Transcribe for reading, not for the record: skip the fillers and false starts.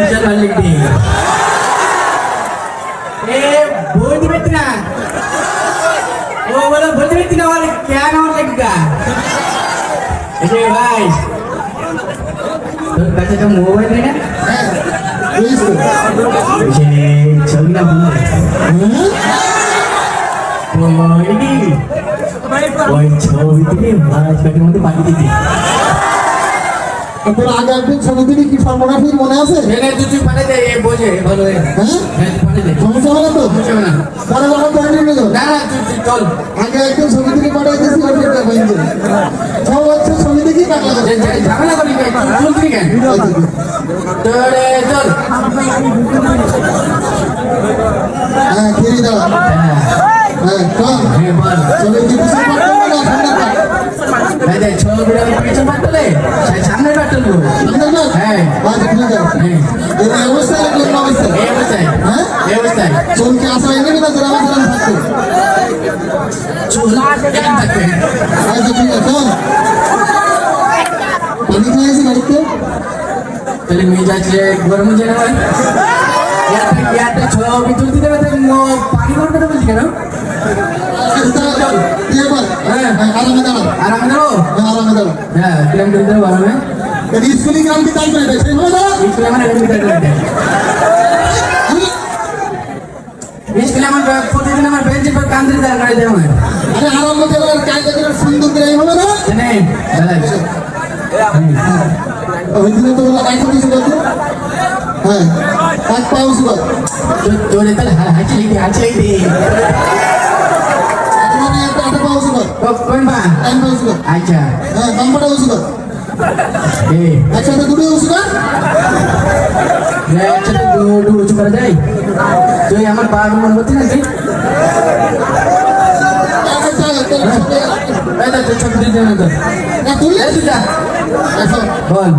Tension वाली थी ए बोल दी बेटा वो बोला बोल दी बेटा और क्या नाम लगेगा अरे भाई तो कैसे तो मोबाइल है ना मुझे छवि ना बोल ওই ছবি থেকে মাছ পেটের মধ্যে পানি দিতি তোর আগে একদিন ছবি দিলি কি সর্বনাশ মনে আছে? তুই পানি দে বোঝে ভালো পানি দে সমস্যা হবে তো? সমস্যা না পরে যখন করে নিয়ে যাও না না তুই চল আগে একদিন ছবি দিলি পাঠাই দিয়েছি ওটা বাইন্দে সব হচ্ছে ছবি দেখি কাটলা ঝামেলা করি চল তুই কেন তোরে চল হ্যাঁ খেয়ে দাও হ্যাঁ চল ছবি দিবি ছবিটা পেছন পাঠলে সামনে পাঠল হ্যাঁ এই অবস্থায় কোন অবস্থায় এই অবস্থায় হ্যাঁ এই অবস্থায় চলকে আসা হয়ে গেলে না তোরা আমাদের থাকতো চুল কেমন থাকবে আচ্ছা ঠিক আছে চল পানি খাইছি বাড়িতে তাহলে মেয়ে যাচ্ছে গরম হচ্ছে না ইয়ারটা ছবি তুলতে দেবে তো পানি করতে দেবে কেন আরামে দাঁড়া আরামে দেবো আরামে দাঁড়া হ্যাঁ কিলোমিটার দেবো আরামে স্কুলে গ্রাম কি তাই করে সেইভাবে দাঁড়া স্কুলে আমার স্কুলে আমার প্রতিদিন আমার বেঞ্চের পর কান্দ্রি দাঁড় করে দেয় আমার আরে আরাম মতো এবার কায়দা করে সুন্দর করে এইভাবে দাঁড়া নেই দাদা ওই দিনে তো বলা কাজ করতেছিল হ্যাঁ এক পা উঁচু কর তোরে তাহলে হাঁচি লেগে মানে একটা পা উঁচু কর কোন বা এক পা উঁচু কর আচ্ছা হ্যাঁ বাম পাটা উঁচু কর একসাথে দুটো উঁচু কর একসাথে দুটো উঁচু করা যায় তুই আমার পা মন করতে না তুই ছবি দিতে না তো তুই বল